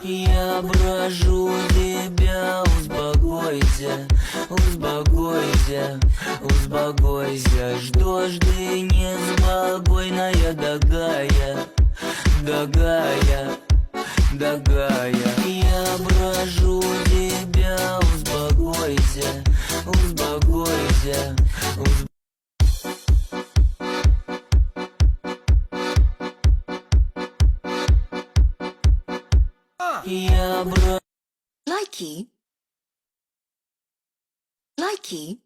Я прошу тебя, успокойся, успокойся, успокойся. Что ж ты неспокойная такая, такая, такая? Я прошу тебя, успокойся, успокойся, успокойся. Я Likey. Likey.